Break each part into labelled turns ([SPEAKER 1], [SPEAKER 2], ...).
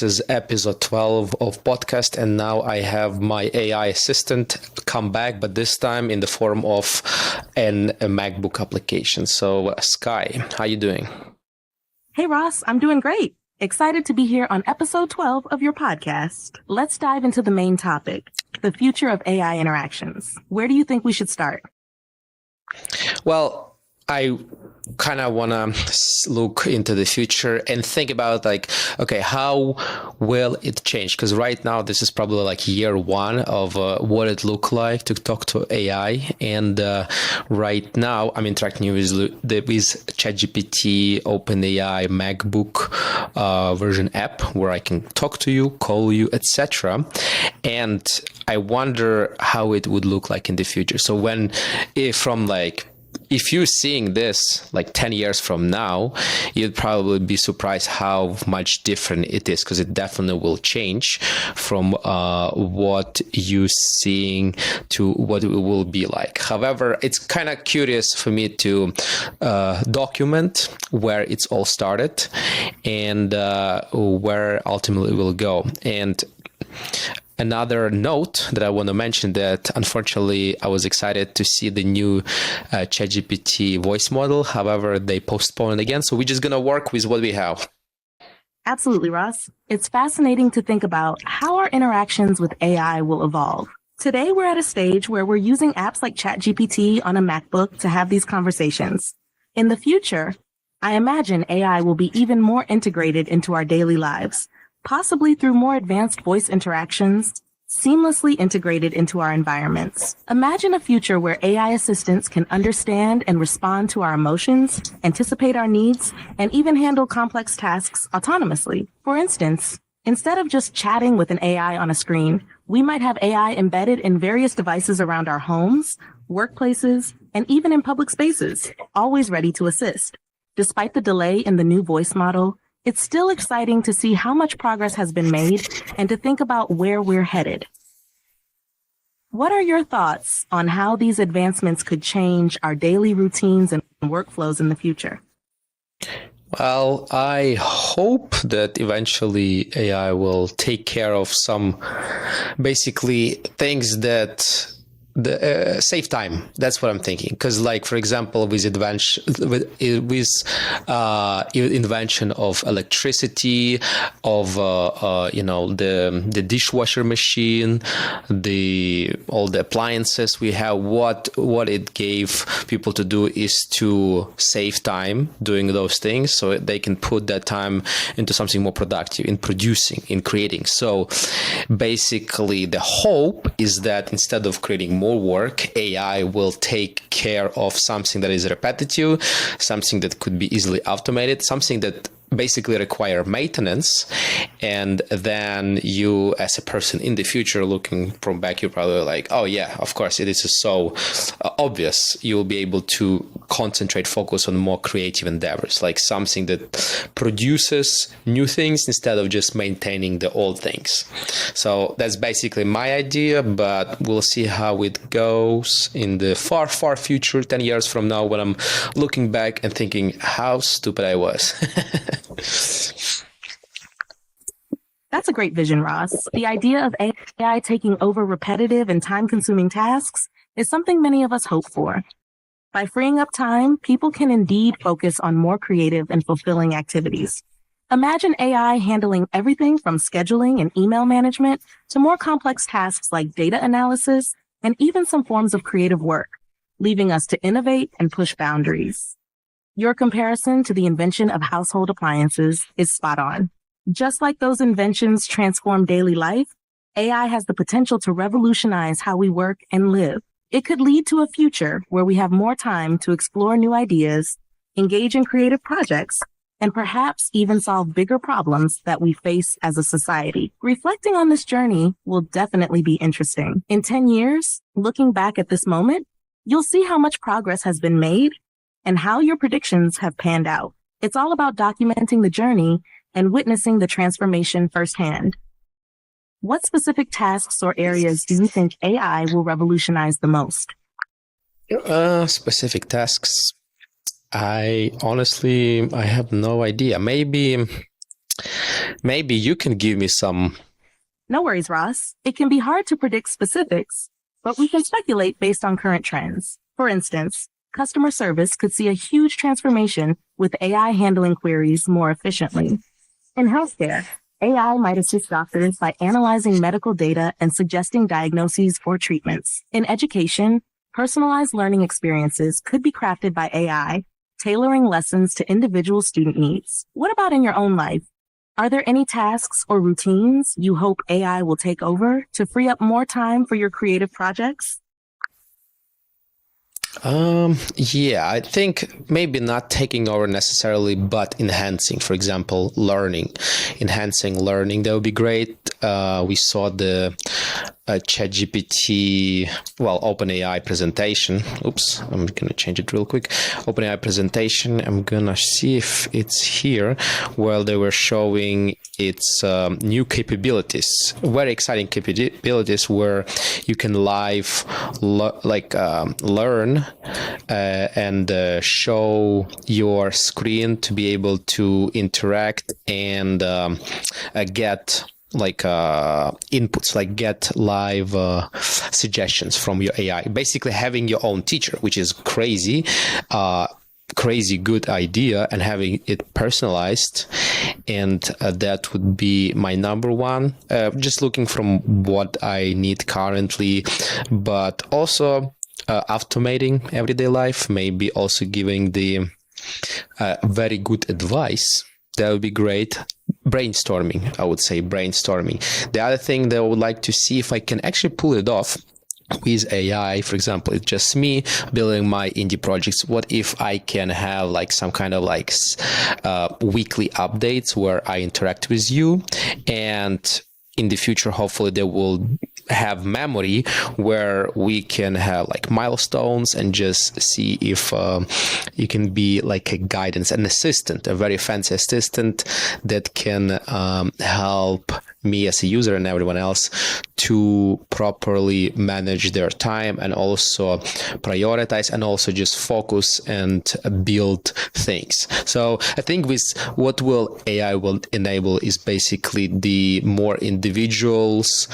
[SPEAKER 1] This is episode 12 of podcast, and now I have my AI assistant come back, but this time in the form of a MacBook application. So, Sky, how you doing?
[SPEAKER 2] Hey, Ross, I'm doing great. Excited to be here on episode 12 of your podcast. Let's dive into the main topic, the future of AI interactions. Where do you think we should start?
[SPEAKER 1] Well, I kind of want to look into the future and think about how will it change? Because right now, this is probably like year one of what it looked like to talk to AI. And right now, I'm interacting with ChatGPT, OpenAI, MacBook version app where I can talk to you, call you, etc. And I wonder how it would look like in the future. So if you're seeing this like 10 years from now, you'd probably be surprised how much different it is, because it definitely will change from what you're seeing to what it will be like. However, it's kind of curious for me to document where it's all started and where ultimately it will go. And another note that I want to mention, that unfortunately I was excited to see the new ChatGPT voice model. However, they postponed it again. So we're just going to work with what we have.
[SPEAKER 2] Absolutely, Ross. It's fascinating to think about how our interactions with AI will evolve. Today, we're at a stage where we're using apps like ChatGPT on a MacBook to have these conversations. In the future, I imagine AI will be even more integrated into our daily lives, possibly through more advanced voice interactions, seamlessly integrated into our environments. Imagine a future where AI assistants can understand and respond to our emotions, anticipate our needs, and even handle complex tasks autonomously. For instance, instead of just chatting with an AI on a screen, we might have AI embedded in various devices around our homes, workplaces, and even in public spaces, always ready to assist. Despite the delay in the new voice model, it's still exciting to see how much progress has been made and to think about where we're headed. What are your thoughts on how these advancements could change our daily routines and workflows in the future?
[SPEAKER 1] Well, I hope that eventually AI will take care of some basically things that save time. That's what I'm thinking. Because, like, for example, with invention of electricity, of the dishwasher machine, all the appliances we have, what it gave people to do is to save time doing those things, so they can put that time into something more productive, in producing, in creating. So basically, the hope is that instead of creating more work, AI will take care of something that is repetitive, something that could be easily automated, something that basically require maintenance. And then you, as a person in the future looking from back, you're probably like, oh yeah, of course, it is so obvious. You'll be able to focus on more creative endeavors, like something that produces new things instead of just maintaining the old things. So that's basically my idea, but we'll see how it goes in the far, far future, 10 years from now, when I'm looking back and thinking how stupid I was.
[SPEAKER 2] That's a great vision, Ross. The idea of AI taking over repetitive and time-consuming tasks is something many of us hope for. By freeing up time, people can indeed focus on more creative and fulfilling activities. Imagine AI handling everything from scheduling and email management to more complex tasks like data analysis and even some forms of creative work, leaving us to innovate and push boundaries. Your comparison to the invention of household appliances is spot on. Just like those inventions transform daily life, AI has the potential to revolutionize how we work and live. It could lead to a future where we have more time to explore new ideas, engage in creative projects, and perhaps even solve bigger problems that we face as a society. Reflecting on this journey will definitely be interesting. In 10 years, looking back at this moment, you'll see how much progress has been made and how your predictions have panned out. It's all about documenting the journey and witnessing the transformation firsthand. What specific tasks or areas do you think AI will revolutionize the most?
[SPEAKER 1] Specific tasks. I have no idea. Maybe Maybe you can give me some.
[SPEAKER 2] No worries, Ross. It can be hard to predict specifics, but we can speculate based on current trends. For instance, customer service could see a huge transformation with AI handling queries more efficiently. In healthcare, AI might assist doctors by analyzing medical data and suggesting diagnoses or treatments. In education, personalized learning experiences could be crafted by AI, tailoring lessons to individual student needs. What about in your own life? Are there any tasks or routines you hope AI will take over to free up more time for your creative projects?
[SPEAKER 1] Yeah, I think maybe not taking over necessarily, but enhancing, for example, enhancing learning, that would be great. We saw the ChatGPT, OpenAI presentation. Oops, I'm going to change it real quick. OpenAI presentation, I'm going to see if it's here, where they were showing its new capabilities, very exciting capabilities where you can learn and show your screen to be able to interact and get inputs, like get live suggestions from your AI, basically having your own teacher, which is crazy good idea, and having it personalized. And that would be my number one, just looking from what I need currently, but also automating everyday life, maybe also giving the very good advice. That would be great. Brainstorming, I would say brainstorming. The other thing that I would like to see if I can actually pull it off with AI, for example, it's just me building my indie projects. What if I can have like some kind of weekly updates where I interact with you, and in the future, hopefully they will have memory where we can have like milestones and just see if you can be like a guidance, an assistant, a very fancy assistant that can help me as a user and everyone else to properly manage their time and also prioritize and also just focus and build things. So I think with what AI will enable is basically the more individuals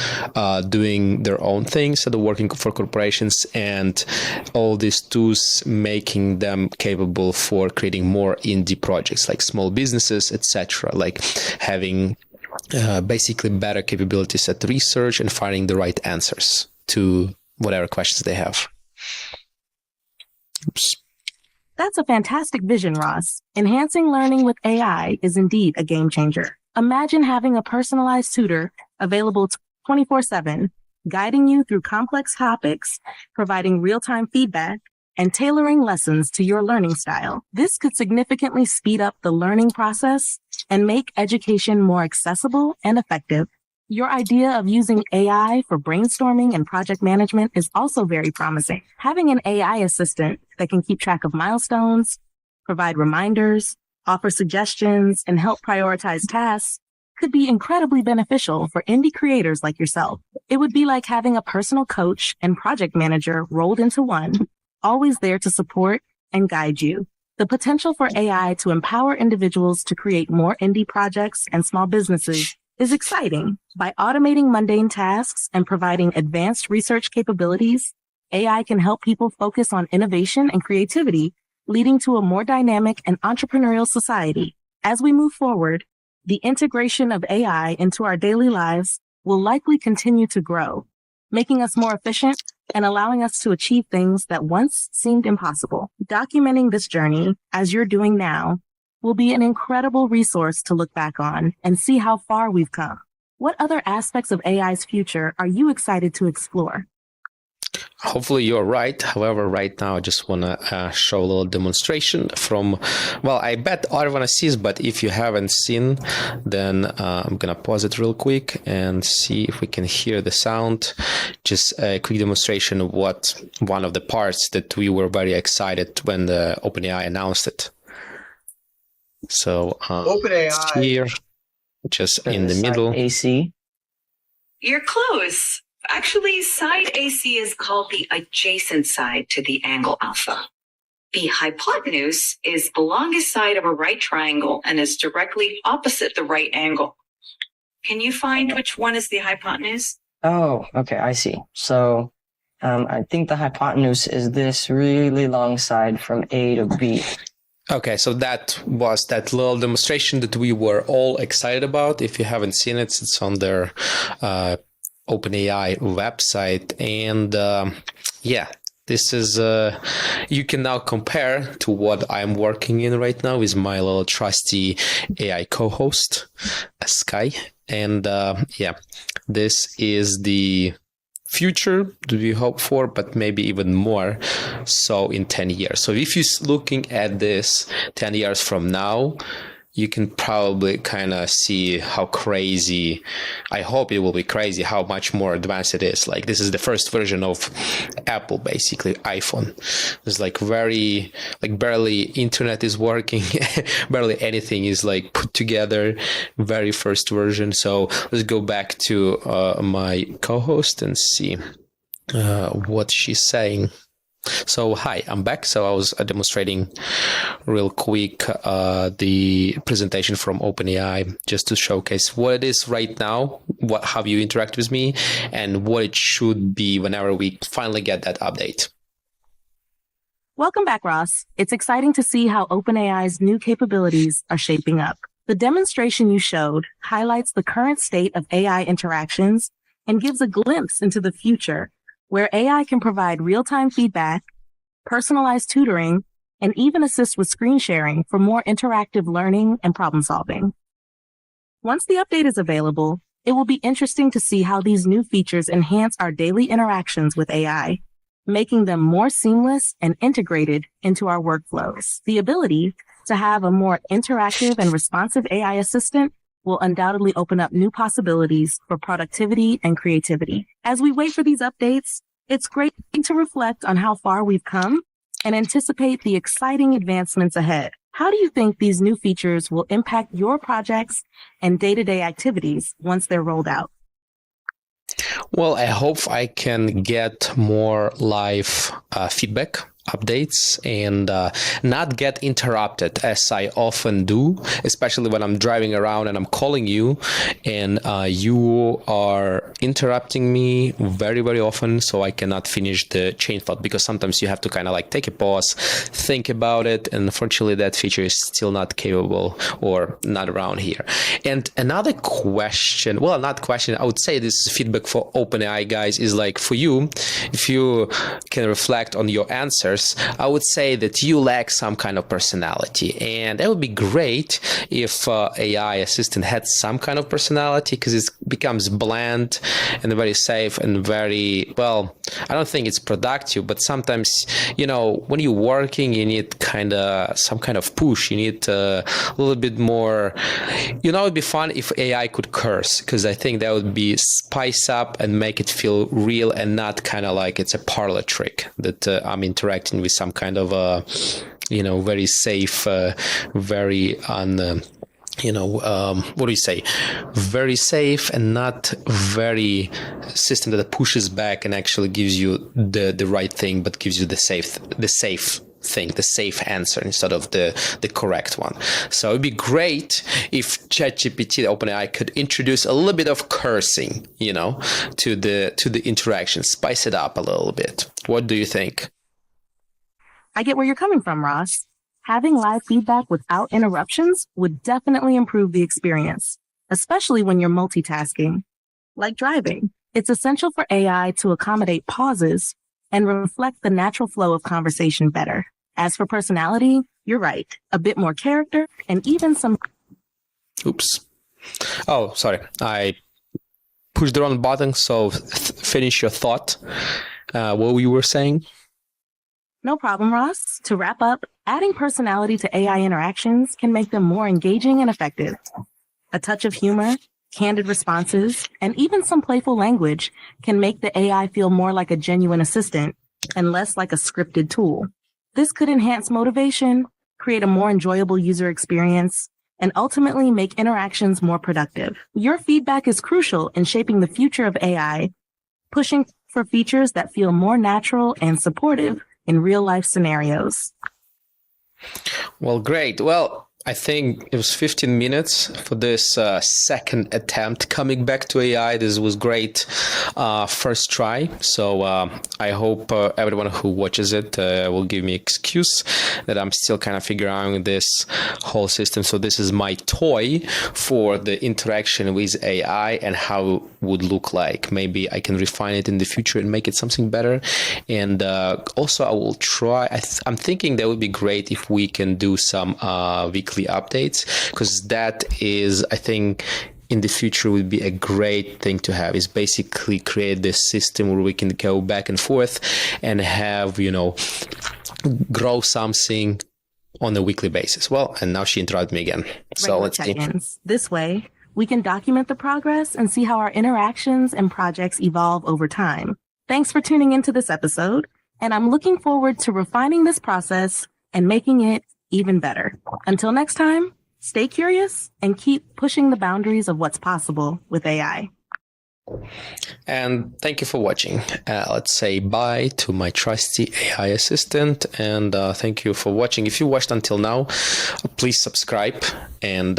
[SPEAKER 1] doing their own things, so working for corporations, and all these tools making them capable for creating more indie projects like small businesses, etc., like having basically better capabilities at research and finding the right answers to whatever questions they have. Oops.
[SPEAKER 2] That's a fantastic vision, Ross. Enhancing learning with AI is indeed a game changer. Imagine having a personalized tutor available 24/7, guiding you through complex topics, providing real-time feedback, and tailoring lessons to your learning style. This could significantly speed up the learning process and make education more accessible and effective. Your idea of using AI for brainstorming and project management is also very promising. Having an AI assistant that can keep track of milestones, provide reminders, offer suggestions, and help prioritize tasks could be incredibly beneficial for indie creators like yourself. It would be like having a personal coach and project manager rolled into one, always there to support and guide you. The potential for AI to empower individuals to create more indie projects and small businesses is exciting. By automating mundane tasks and providing advanced research capabilities, AI can help people focus on innovation and creativity, leading to a more dynamic and entrepreneurial society. As we move forward, the integration of AI into our daily lives will likely continue to grow, making us more efficient and allowing us to achieve things that once seemed impossible. Documenting this journey, as you're doing now, will be an incredible resource to look back on and see how far we've come. What other aspects of AI's future are you excited to explore?
[SPEAKER 1] Hopefully you're right. However, right now I just want to show a little demonstration from, I bet everyone sees, but if you haven't seen, then I'm going to pause it real quick and see if we can hear the sound. Just a quick demonstration of what one of the parts that we were very excited when the OpenAI announced it. So
[SPEAKER 3] OpenAI
[SPEAKER 1] here, just in the middle.
[SPEAKER 4] AC.
[SPEAKER 5] You're close. Actually, side AC is called the adjacent side to the angle alpha. The hypotenuse is the longest side of a right triangle and is directly opposite the right angle. Can you find which one is the hypotenuse?
[SPEAKER 3] Oh, okay, I see. So I think the hypotenuse is this really long side from A to B.
[SPEAKER 1] Okay, so that was that little demonstration that we were all excited about. If you haven't seen it, it's on their OpenAI website. And this is, you can now compare to what I'm working in right now with my little trusty AI co-host, Sky. And this is the future that we hope for, but maybe even more so in 10 years. So if you're looking at this 10 years from now, you can probably kind of see how crazy, I hope it will be crazy, how much more advanced it is. Like, this is the first version of Apple, basically, iPhone. It's like barely internet is working, barely anything is like put together, very first version. So let's go back to my co-host and see what she's saying. So hi, I'm back. So I was demonstrating real quick the presentation from OpenAI just to showcase what it is right now, how you interact with me, and what it should be whenever we finally get that update.
[SPEAKER 2] Welcome back, Ross. It's exciting to see how OpenAI's new capabilities are shaping up. The demonstration you showed highlights the current state of AI interactions and gives a glimpse into the future, where AI can provide real-time feedback, personalized tutoring, and even assist with screen sharing for more interactive learning and problem solving. Once the update is available, it will be interesting to see how these new features enhance our daily interactions with AI, making them more seamless and integrated into our workflows. The ability to have a more interactive and responsive AI assistant will undoubtedly open up new possibilities for productivity and creativity. As we wait for these updates, it's great to reflect on how far we've come and anticipate the exciting advancements ahead. How do you think these new features will impact your projects and day-to-day activities once they're rolled out?
[SPEAKER 1] Well, I hope I can get more live feedback updates and not get interrupted as I often do, especially when I'm driving around and I'm calling you and you are interrupting me very, very often, so I cannot finish the chain thought, because sometimes you have to kind of like take a pause, think about it, and unfortunately that feature is still not capable or not around here. And another question, well, not question, I would say this is feedback for OpenAI guys, is like, for you, if you can reflect on your answers, I would say that you lack some kind of personality, and it would be great if AI assistant had some kind of personality, because it becomes bland and very safe and very, well, I don't think it's productive, but sometimes, when you're working, you need some kind of push. You need a little bit more, it'd be fun if AI could curse, because I think that would be spice up and make it feel real and not kind of like it's a parlor trick that I'm interacting with some kind of very safe, very very safe and not very system that pushes back and actually gives you the right thing, but gives you the safe thing, the safe answer instead of the correct one. So it'd be great if ChatGPT, OpenAI, could introduce a little bit of cursing, to the interaction, spice it up a little bit. What do you think?
[SPEAKER 2] I get where you're coming from, Ross. Having live feedback without interruptions would definitely improve the experience, especially when you're multitasking. Like driving, it's essential for AI to accommodate pauses and reflect the natural flow of conversation better. As for personality, you're right. A bit more character and even some...
[SPEAKER 1] Oops. Oh, sorry. I pushed the wrong button, so finish your thought. What you were saying?
[SPEAKER 2] No problem, Ross. To wrap up, adding personality to AI interactions can make them more engaging and effective. A touch of humor, candid responses, and even some playful language can make the AI feel more like a genuine assistant and less like a scripted tool. This could enhance motivation, create a more enjoyable user experience, and ultimately make interactions more productive. Your feedback is crucial in shaping the future of AI, pushing for features that feel more natural and supportive in real-life scenarios.
[SPEAKER 1] Well, great. Well, I think it was 15 minutes for this second attempt coming back to AI. This was great first try. So I hope everyone who watches it will give me excuse that I'm still kind of figuring out this whole system. So this is my toy for the interaction with AI and how it would look like. Maybe I can refine it in the future and make it something better. And also I will try. I'm thinking that would be great if we can do some weekly updates, because that is, I think, in the future would be a great thing to have, is basically create this system where we can go back and forth and have, grow something on a weekly basis. Well, and now she interrupted me again. So let's see.
[SPEAKER 2] This way, we can document the progress and see how our interactions and projects evolve over time. Thanks for tuning into this episode, and I'm looking forward to refining this process and making it even better. Until next time, stay curious and keep pushing the boundaries of what's possible with AI.
[SPEAKER 1] And thank you for watching. Let's say bye to my trusty AI assistant, and thank you for watching. If you watched until now, please subscribe and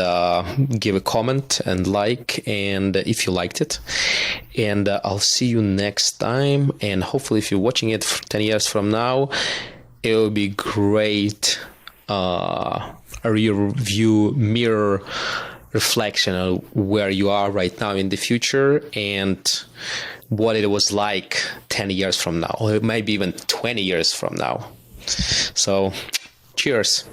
[SPEAKER 1] give a comment and like, and if you liked it. And I'll see you next time. And hopefully if you're watching it 10 years from now, it will be great rear view mirror reflection of where you are right now in the future and what it was like 10 years from now, or maybe even 20 years from now. So cheers.